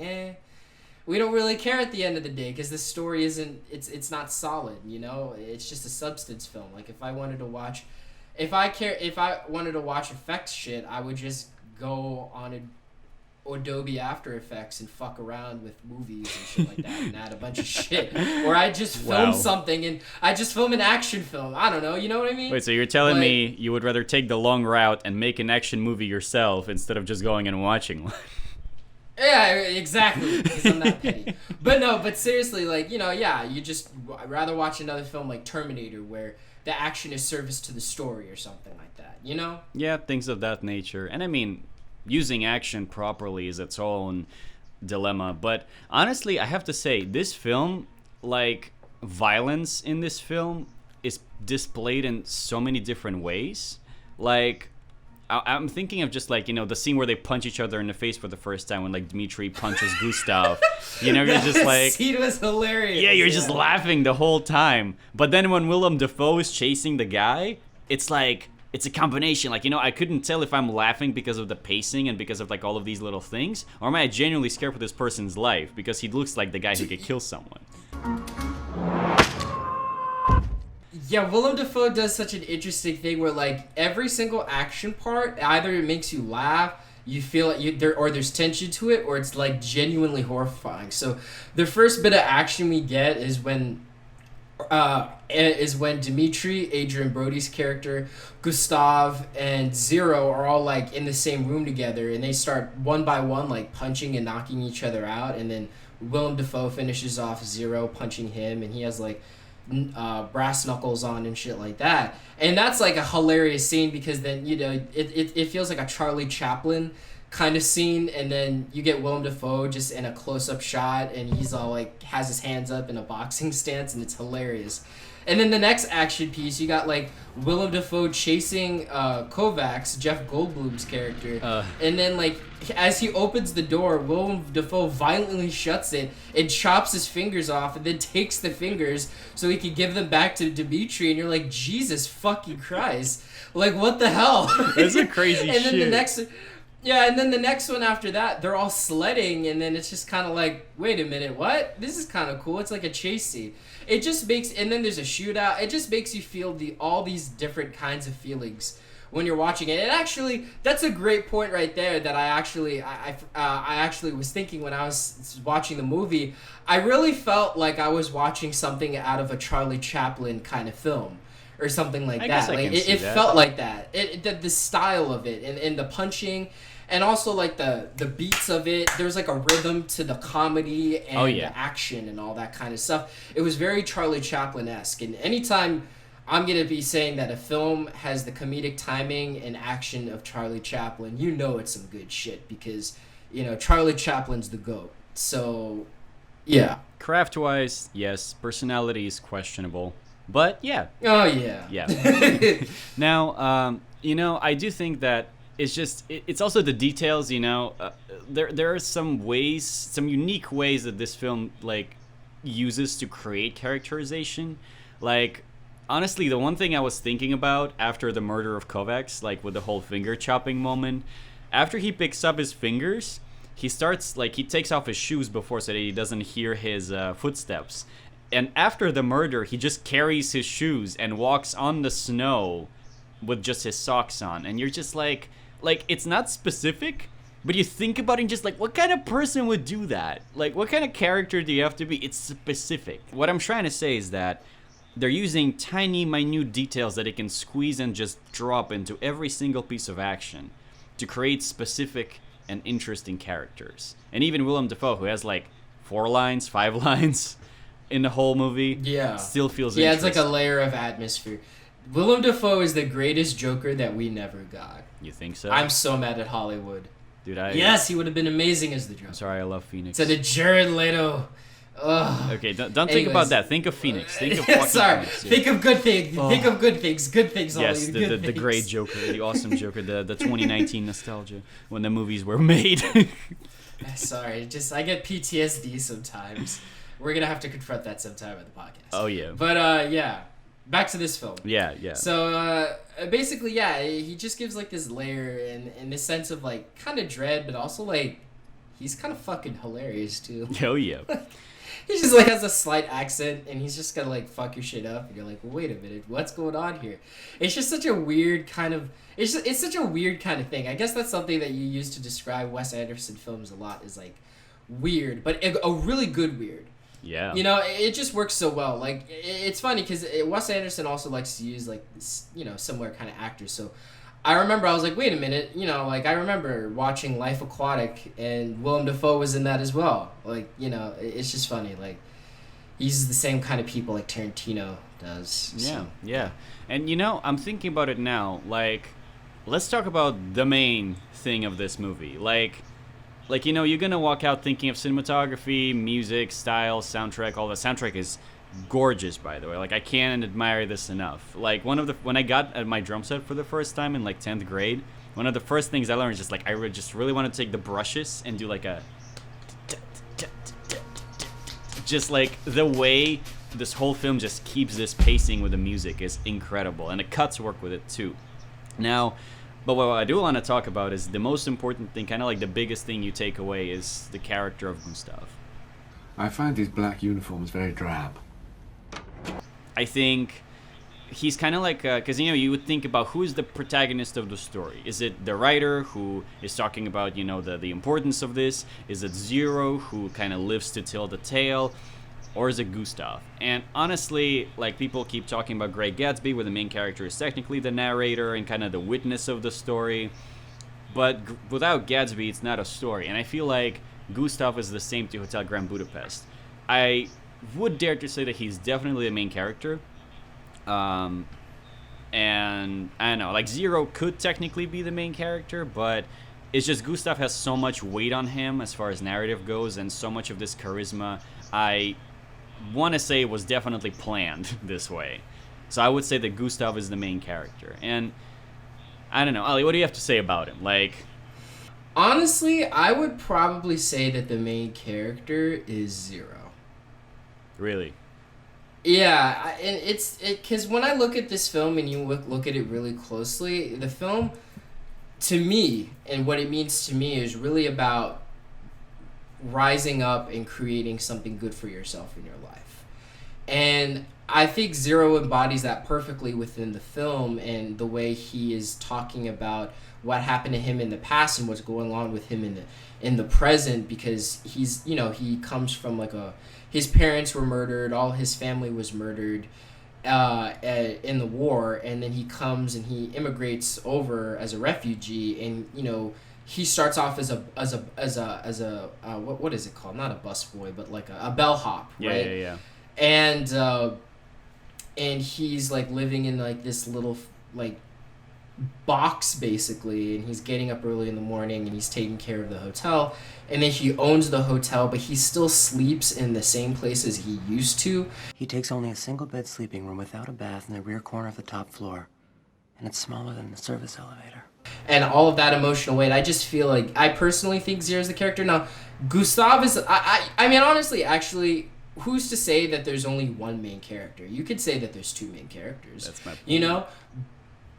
we don't really care at the end of the day, because the story it's not solid, it's just a substance film. Like if I wanted to watch effects shit, I would just go on Adobe After Effects and fuck around with movies and shit like that and add a bunch of shit. Or I just film something, and I just film an action film. I don't know, you know what I mean? Wait, so you're telling me you would rather take the long route and make an action movie yourself instead of just going and watching one? Yeah, exactly, because I'm not petty. But seriously, like, I'd rather watch another film like Terminator, where the action is service to the story or something like that, Yeah, things of that nature. And I mean, using action properly is its own dilemma. But honestly, I have to say, this film, like, violence in this film is displayed in so many different ways. Like, I'm thinking of just like, the scene where they punch each other in the face for the first time when like Dmitri punches Gustav. You're just like, scene was hilarious. Yeah, you're just laughing the whole time. But then when Willem Dafoe is chasing the guy, it's like, it's a combination. Like, I couldn't tell if I'm laughing because of the pacing and because of like all of these little things, or am I genuinely scared for this person's life because he looks like the guy who could kill someone. Yeah, Willem Dafoe does such an interesting thing where, like, every single action part, either it makes you laugh, you feel it, or there's tension to it, or it's, like, genuinely horrifying. So the first bit of action we get is when Dimitri, Adrian Brody's character, Gustav, and Zero are all, like, in the same room together, and they start one by one, like, punching and knocking each other out, and then Willem Dafoe finishes off Zero punching him, and he has, like, brass knuckles on and shit like that. And that's like a hilarious scene, because then it feels like a Charlie Chaplin kind of scene, and then you get Willem Dafoe just in a close-up shot, and he's all like has his hands up in a boxing stance, and it's hilarious. And then the next action piece, you got like Willem Dafoe chasing Kovacs, Jeff Goldblum's character, and then like as he opens the door, Willem Dafoe violently shuts it and chops his fingers off, and then takes the fingers so he can give them back to Dimitri. And you're like, Jesus fucking Christ, like what the hell? That's a crazy and then shit. And then the next one after that, they're all sledding, and then it's just kind of like, wait a minute, what? This is kind of cool. It's like a chase scene. It just makes, and then there's a shootout. It just makes you feel all these different kinds of feelings when you're watching it. And actually, that's a great point right there that I actually was thinking when I was watching the movie. I really felt like I was watching something out of a Charlie Chaplin kind of film, or something like that. Like it felt like that. The style of it, and the punching, and also like the beats of it. There's like a rhythm to the comedy and the action and all that kind of stuff. It was very Charlie Chaplin-esque. And anytime I'm gonna be saying that a film has the comedic timing and action of Charlie Chaplin, it's some good shit, because Charlie Chaplin's the GOAT. So yeah. Craft-wise, yes. Personality is questionable. But yeah. Oh yeah. Yeah. Now, I do think that it's also the details. There are some unique ways that this film like uses to create characterization. Like, honestly, the one thing I was thinking about after the murder of Kovacs, like with the whole finger chopping moment, after he picks up his fingers, he takes off his shoes before so that he doesn't hear his footsteps. And after the murder, he just carries his shoes and walks on the snow with just his socks on. And you're just like it's not specific, but you think about it and just like, what kind of person would do that? Like, what kind of character do you have to be? It's specific. What I'm trying to say is that they're using tiny, minute details that they can squeeze and just drop into every single piece of action to create specific and interesting characters. And even Willem Dafoe, who has like 4 lines, 5 lines in the whole movie. Yeah. Still feels Yeah, it's interesting. like a layer of atmosphere. Willem Dafoe is the greatest Joker that we never got. You think so? I'm so mad at Hollywood. Dude, Yes, he would have been amazing as the Joker. I'm sorry, I love Phoenix. To the Jared Leto. Ugh. Okay, don't think Anyways. about that. Think of Phoenix. Think of Joaquin Sorry. Phoenix. Yeah. Think of good things. Think of good things. Good things. Yes, Ollie, the good the things. great Joker, the awesome Joker, the 2019 nostalgia when the movies were made. Sorry, just I get PTSD sometimes. We're gonna have to confront that sometime at the podcast. Oh yeah. But yeah, back to this film. Yeah, yeah. So basically, yeah, he just gives like this layer and this sense of like kind of dread, but also like he's kind of fucking hilarious too. Oh yeah. He just like has a slight accent and he's just gonna like fuck your shit up and you're like, well, wait a minute, what's going on here? It's just such a weird kind of it's such a weird kind of thing. I guess that's something that you use to describe Wes Anderson films a lot, is like weird, but a really good weird. Yeah. You know, it just works so well. Like, it's funny because Wes Anderson also likes to use, like, you know, similar kind of actors. So I remember I was like, wait a minute, you know, like, I remember watching Life Aquatic and Willem Dafoe was in that as well. Like, you know, it's just funny. Like, he uses the same kind of people like Tarantino does. Yeah, So. yeah. And, you know, I'm thinking about it now. Like, let's talk about the main thing of this movie. Like, you know, you're gonna walk out thinking of cinematography, music, style, soundtrack. All the soundtrack is gorgeous, by the way. Like, I can't admire this enough. Like, when I got my drum set for the first time in like 10th grade, one of the first things I learned is just like I just really want to take the brushes and do like a just like the way this whole film just keeps this pacing with the music is incredible, and the cuts work with it too. Now, but what I do want to talk about is the most important thing, kind of like the biggest thing you take away, is the character of Gustav. I find these black uniforms very drab. I think he's kind of like, because, you know, you would think about who is the protagonist of the story. Is it the writer who is talking about, you know, the importance of this? Is it Zero who kind of lives to tell the tale? Or is it Gustav? And honestly, like, people keep talking about Great Gatsby, where the main character is technically the narrator and kind of the witness of the story. But without Gatsby, it's not a story. And I feel like Gustav is the same to Hotel Grand Budapest. I would dare to say that he's definitely the main character. And I don't know, like, Zero could technically be the main character, but it's just Gustav has so much weight on him as far as narrative goes, and so much of this charisma. I want to say it was definitely planned this way. So I would say that Gustav is the main character. And I don't know, Ali, what do you have to say about him? Like, Honestly, I would probably say that the main character is Zero. really? Yeah, and it's because when I look at this film and you look at it really closely, the film, to me, and what it means to me is really about rising up and creating something good for yourself in your life. And I think Zero embodies that perfectly within the film, and the way he is talking about what happened to him in the past and what's going on with him in the present, because he's, you know, he comes from like his parents were murdered, all his family was murdered in the war, and then he comes and he immigrates over as a refugee, and, you know, he starts off as a what is it called? Not a busboy, but like a bellhop, right? Yeah. And he's like living in like this little like box basically, and he's getting up early in the morning and he's taking care of the hotel, and then he owns the hotel, but he still sleeps in the same place as he used to. He takes only a single bed sleeping room without a bath in the rear corner of the top floor, and it's smaller than the service elevator. And all of that emotional weight, I just feel like, I personally think Zero's the character. Now, Gustav is, I mean, honestly, actually, who's to say that there's only one main character? You could say that there's two main characters. That's my point. You know?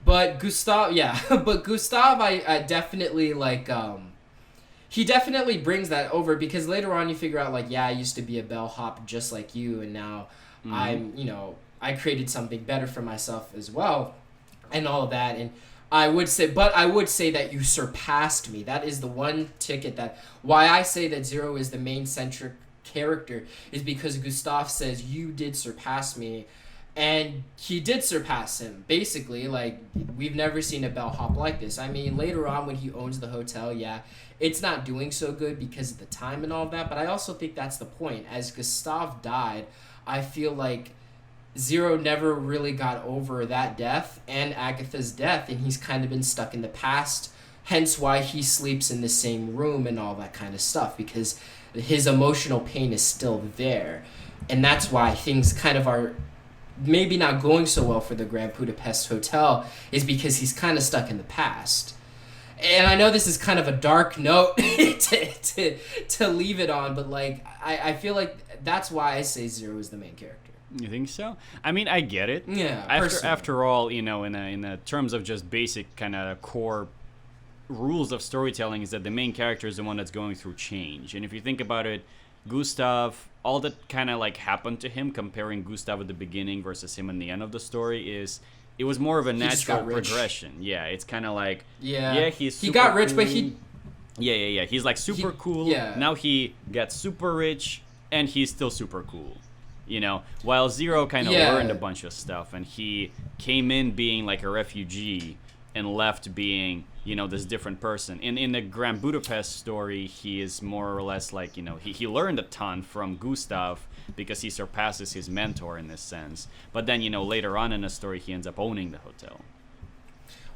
But Gustav, yeah, but Gustav, I definitely, like, he definitely brings that over, because later on you figure out, like, yeah, I used to be a bellhop just like you, and now I'm, you know, I created something better for myself as well, and all of that, and I would say that you surpassed me. That is the one ticket that, why I say that Zero is the main centric character, is because Gustav says, you did surpass me, And he did surpass him, basically. Like, we've never seen a bellhop like this. I mean, later on when he owns the hotel, yeah, it's not doing so good because of the time and all that, but I also think that's the point. As Gustav died, I feel like Zero never really got over that death and Agatha's death, and he's kind of been stuck in the past, hence why he sleeps in the same room and all that kind of stuff, because his emotional pain is still there. And that's why things kind of are maybe not going so well for the Grand Budapest Hotel, is because he's kind of stuck in the past. And I know this is kind of a dark note to leave it on, but like I feel like that's why I say Zero is the main character. You think so? I mean, I get it. Yeah. After all, you know, in the terms of just basic kind of core rules of storytelling, is that the main character is the one that's going through change. And if you think about it, Gustav, all that kind of like happened to him, comparing Gustav at the beginning versus him in the end of the story, is it was more of a natural progression. Yeah, it's kind of like he got rich, cool. but he he's like super cool. Yeah. Now he gets super rich, and he's still super cool. You know, while Zero kind of learned a bunch of stuff, and he came in being like a refugee and left being, you know, this different person. In the Grand Budapest story, he is more or less like, you know, he learned a ton from Gustav because he surpasses his mentor in this sense. But then, you know, later on in the story, he ends up owning the hotel.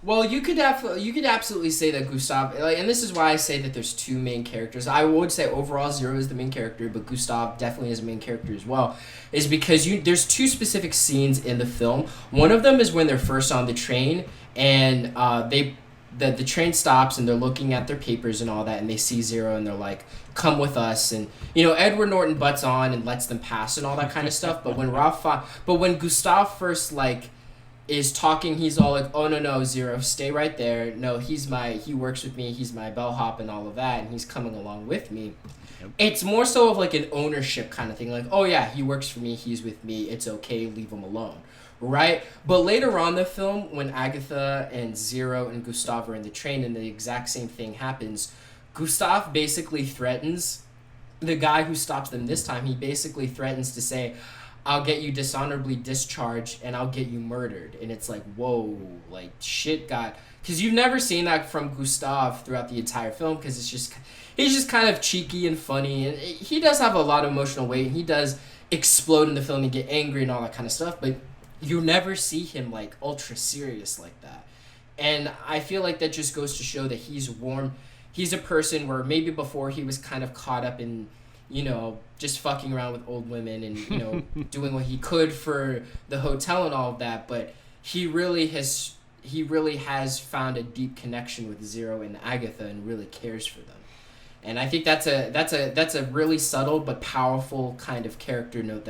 Well, you could absolutely say that Gustav, like, and this is why I say that there's two main characters. I would say overall Zero is the main character, but Gustav definitely is a main character as well. Is because there's two specific scenes in the film. One of them is when they're first on the train, and the train stops, and they're looking at their papers and all that, and they see Zero, and they're like, "Come with us." And you know, Edward Norton butts on and lets them pass and all that kind of stuff. But when Gustav first like is talking, he's all like, "Oh no, Zero, stay right there. No, he works with me, he's my bellhop and all of that, and he's coming along with me." Yep. It's more so of like an ownership kind of thing, like, "Oh yeah, he works for me, he's with me, it's okay, leave him alone." Right? But later on in the film, when Agatha and Zero and Gustav are in the train and the exact same thing happens, Gustav basically threatens the guy who stops them this time. He basically threatens to say, "I'll get you dishonorably discharged and I'll get you murdered." And it's like, whoa, like shit got... Because you've never seen that from Gustav throughout the entire film, because he's just kind of cheeky and funny. And he does have a lot of emotional weight, and he does explode in the film and get angry and all that kind of stuff. But you never see him like ultra serious like that. And I feel like that just goes to show that he's warm. He's a person where maybe before he was kind of caught up in, you know, just fucking around with old women and, you know, doing what he could for the hotel and all of that, but he really has found a deep connection with Zero and Agatha and really cares for them. And I think that's a really subtle but powerful kind of character note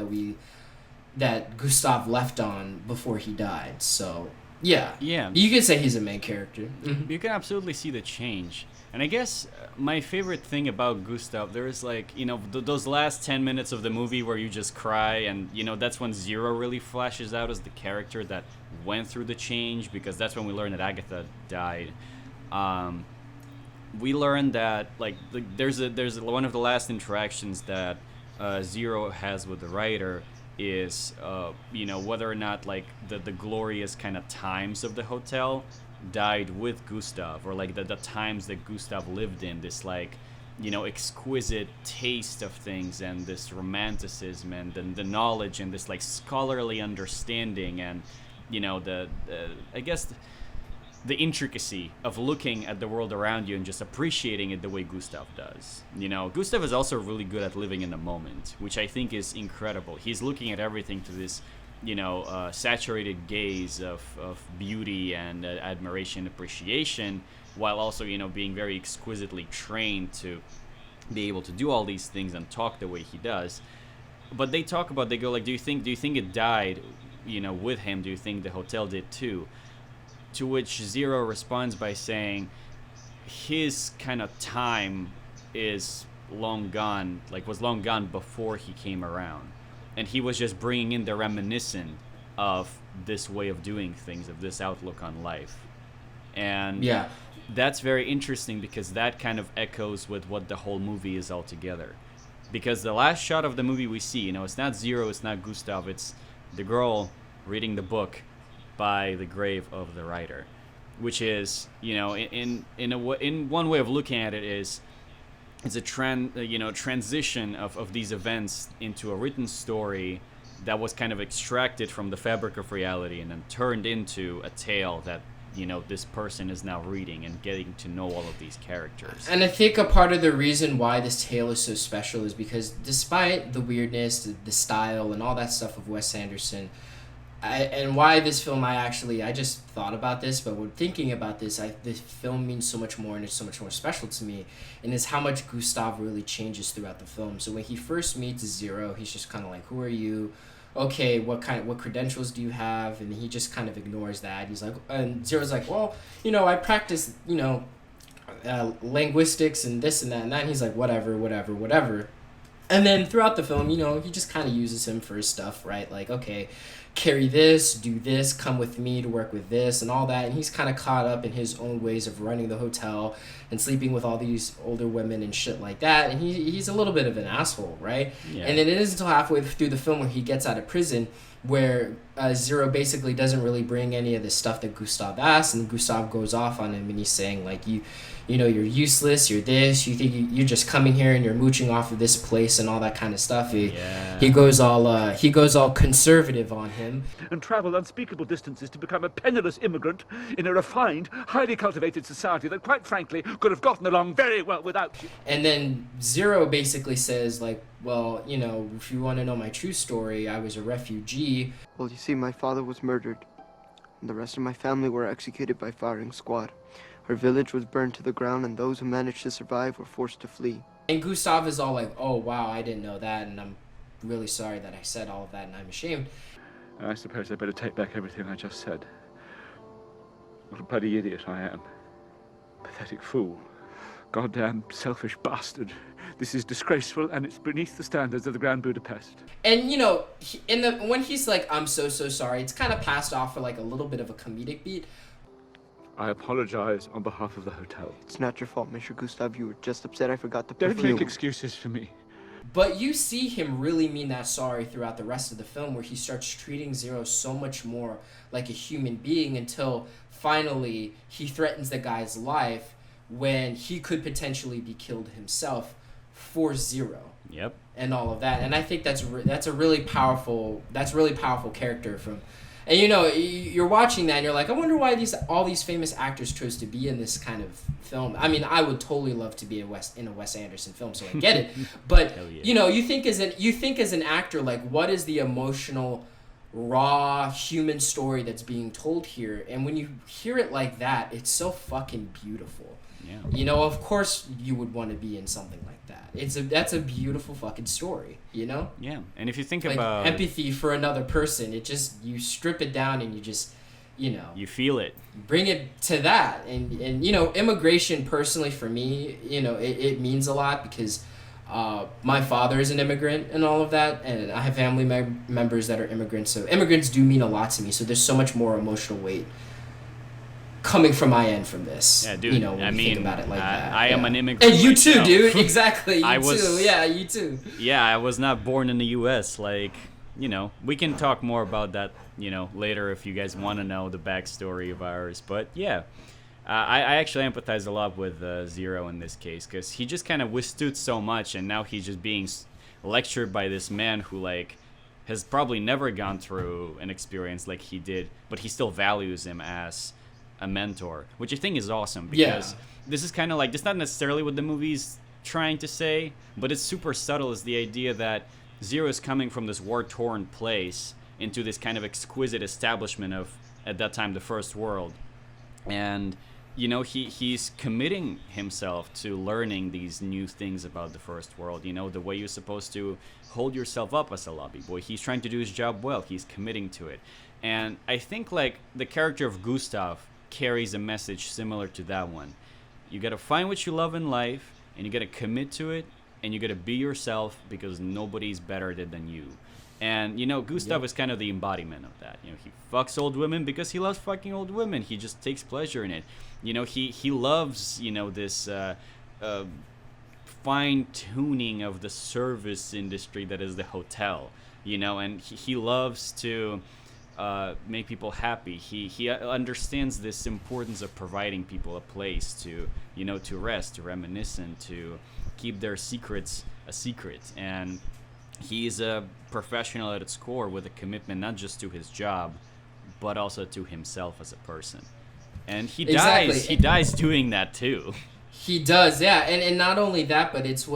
that Gustav left on before he died. So, yeah. You could say he's a main character. You can absolutely see the change. And I guess my favorite thing about Gustav, there is like, you know, those last 10 minutes of the movie where you just cry, and, you know, that's when Zero really flashes out as the character that went through the change, because that's when we learn that Agatha died. We learned that, like, there's one of the last interactions that Zero has with the writer is, you know, whether or not, like, the glorious kind of times of the hotel died with Gustav, or like the times that Gustav lived in, this like, you know, exquisite taste of things and this romanticism and the knowledge and this like scholarly understanding and, you know, I guess the intricacy of looking at the world around you and just appreciating it the way Gustav does. You know, Gustav is also really good at living in the moment, which I think is incredible. He's looking at everything to this, you know, saturated gaze of beauty and admiration, appreciation, while also, you know, being very exquisitely trained to be able to do all these things and talk the way he does. But they go like, do you think it died, you know, with him? Do you think the hotel did too? To which Zero responds by saying his kind of time is long gone, like was long gone before he came around. And he was just bringing in the reminiscent of this way of doing things, of this outlook on life. And yeah, that's very interesting, because that kind of echoes with what the whole movie is altogether. Because the last shot of the movie we see, you know, it's not Zero, it's not Gustav, it's the girl reading the book by the grave of the writer, which is, you know, in one way of looking at it is it's a transition of these events into a written story that was kind of extracted from the fabric of reality and then turned into a tale that, you know, this person is now reading and getting to know all of these characters. And I think a part of the reason why this tale is so special is because despite the weirdness, the style, and all that stuff of Wes Anderson, and why this film, I just thought about this, but when thinking about this, this film means so much more and it's so much more special to me, and it's how much Gustav really changes throughout the film. So when he first meets Zero, he's just kind of like, who are you? Okay, what credentials do you have? And he just kind of ignores that. He's like, and Zero's like, well, you know, I practice, you know, linguistics and this and that and that. And he's like, whatever. And then throughout the film, you know, he just kind of uses him for his stuff, right? Like, okay, carry this, do this, come with me to work with this and all that. And he's kind of caught up in his own ways of running the hotel and sleeping with all these older women and shit like that. And he's a little bit of an asshole, right? Yeah. And then it isn't until halfway through the film where he gets out of prison where Zero basically doesn't really bring any of the stuff that Gustav asks, and Gustav goes off on him and he's saying like, you know, you're useless, you're this, you think you're just coming here and you're mooching off of this place and all that kind of stuff. He goes all conservative on him. And travel unspeakable distances to become a penniless immigrant in a refined, highly cultivated society that, quite frankly, could have gotten along very well without you. And then Zero basically says like, well, you know, if you want to know my true story, I was a refugee. Well, you see, my father was murdered, and the rest of my family were executed by firing squad. Our village was burned to the ground, and those who managed to survive were forced to flee. And Gustav is all like, oh, wow, I didn't know that, and I'm really sorry that I said all of that, and I'm ashamed. I suppose I better take back everything I just said. What a bloody idiot I am. Pathetic fool. Goddamn selfish bastard. This is disgraceful, and it's beneath the standards of the Grand Budapest. And, you know, when he's like, I'm so sorry, it's kind of passed off for like a little bit of a comedic beat. I apologize on behalf of the hotel. It's not your fault, Mr. Gustav. You were just upset I forgot the perfume. Don't make excuses for me. But you see him really mean that sorry throughout the rest of the film, where he starts treating Zero so much more like a human being until finally he threatens the guy's life when he could potentially be killed himself for Zero. Yep. And all of that. And I think that's a really powerful character from. And you know, you're watching that and you're like, I wonder why all these famous actors chose to be in this kind of film. I mean, I would totally love to be in a Wes Anderson film, so I get it. But yeah. You know, you think as an actor, like, what is the emotional, raw human story that's being told here? And when you hear it like that, it's so fucking beautiful. Yeah. You know, of course you would want to be in something like that. That's a beautiful fucking story, you know? Yeah. And if you think like about empathy for another person, it just, you strip it down and you just, you know, you feel it. Bring it to that. And you know, immigration personally for me, you know, it means a lot because my father is an immigrant and all of that, and I have family members that are immigrants, so immigrants do mean a lot to me. So there's so much more emotional weight coming from my end from this. Yeah, dude. You know, when you think about it like that. I am an immigrant. And you too, myself. dude. Exactly. You I was, too. Yeah, you too. Yeah, I was not born in the U.S. Like, you know, we can talk more about that, you know, later if you guys want to know the backstory of ours. But yeah, I actually empathize a lot with Zero in this case because he just kind of withstood so much, and now he's just being lectured by this man who, like, has probably never gone through an experience like he did, but he still values him as a mentor, which I think is awesome because this is kind of like, it's not necessarily what the movie's trying to say, but it's super subtle. Is the idea that Zero is coming from this war-torn place into this kind of exquisite establishment of, at that time, the first world, and you know, he's committing himself to learning these new things about the first world, you know, the way you're supposed to hold yourself up as a lobby boy. He's trying to do his job well. He's committing to it. And I think, like, the character of Gustav carries a message similar to that one. You gotta find what you love in life, and you gotta commit to it, and you gotta be yourself because nobody's better than you. And, you know, Gustav is kind of the embodiment of that. You know, he fucks old women because he loves fucking old women. He just takes pleasure in it. You know, he loves, you know, this fine-tuning of the service industry that is the hotel, you know, and he loves to make people happy. He understands this importance of providing people a place to, you know, to rest, to reminisce, and to keep their secrets a secret. And he's a professional at its core with a commitment not just to his job, but also to himself as a person. And he dies doing that too. He does, yeah, and not only that, but it's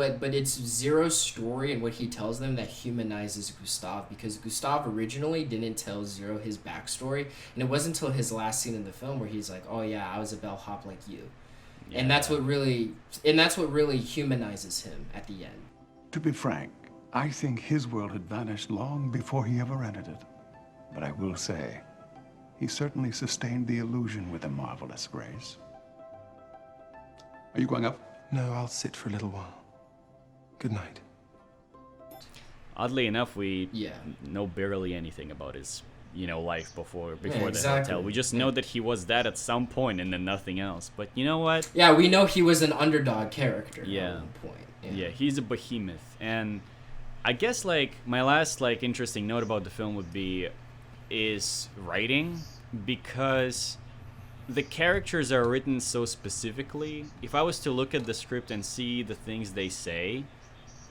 Zero's story and what he tells them that humanizes Gustav, because Gustav originally didn't tell Zero his backstory, and it wasn't until his last scene in the film where he's like, "Oh yeah, I was a bellhop like you," Yeah. and that's what really humanizes him at the end. To be frank, I think his world had vanished long before he ever entered it. But I will say, he certainly sustained the illusion with a marvelous grace. Are you going up? No, I'll sit for a little while. Good night. Oddly enough, we Yeah. know barely anything about his, you know, life before the exactly. hotel. We just know that he was that at some point and then nothing else. But you know what? Yeah, we know he was an underdog character Yeah. at one point. Yeah, he's a behemoth. And I guess like my last like interesting note about the film would be is writing, because the characters are written so specifically. If I was to look at the script and see the things they say,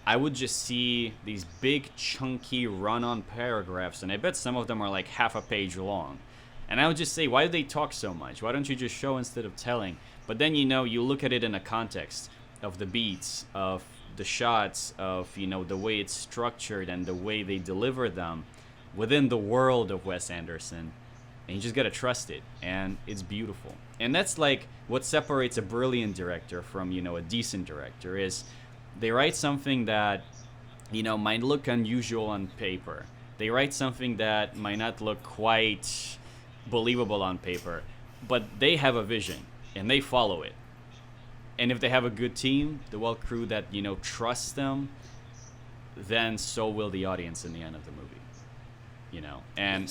I would just see these big chunky run-on paragraphs, and I bet some of them are like half a page long. And I would just say, why do they talk so much? Why don't you just show instead of telling? But then, you know, you look at it in a context of the beats, of the shots, of, you know, the way it's structured and the way they deliver them within the world of Wes Anderson. And you just gotta trust it, and it's beautiful. And that's like what separates a brilliant director from, you know, a decent director, is they write something that, you know, might look unusual on paper. They write something that might not look quite believable on paper, but they have a vision and they follow it. And if they have a good team, the well crew that, you know, trusts them, then so will the audience in the end of the movie. You know, and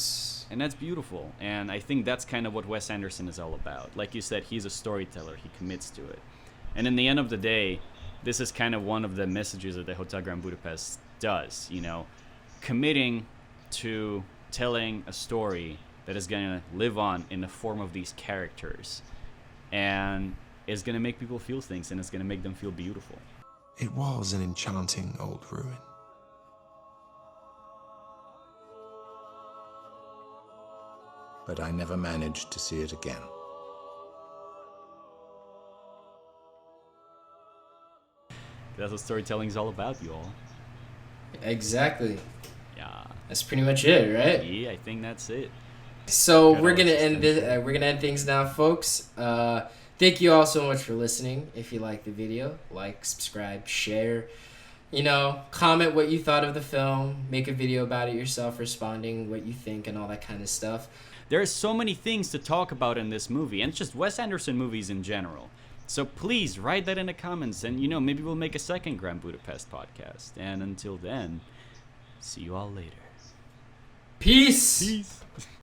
that's beautiful. And I think that's kind of what Wes Anderson is all about. Like you said, he's a storyteller. He commits to it. And in the end of the day, this is kind of one of the messages that the Hotel Grand Budapest does, you know, committing to telling a story that is going to live on in the form of these characters, and is going to make people feel things, and it's going to make them feel beautiful. It was an enchanting old ruin. But I never managed to see it again. That's what storytelling is all about, you all. Exactly. Yeah. That's pretty much it, right? Yeah, I think that's it. So Good we're gonna Alex, end this. We're gonna end things now, folks. Thank you all so much for listening. If you like the video, like, subscribe, share. You know, comment what you thought of the film. Make a video about it yourself, responding what you think and all that kind of stuff. There's so many things to talk about in this movie, and it's just Wes Anderson movies in general. So please write that in the comments, and, you know, maybe we'll make a second Grand Budapest podcast. And until then, see you all later. Peace! Peace!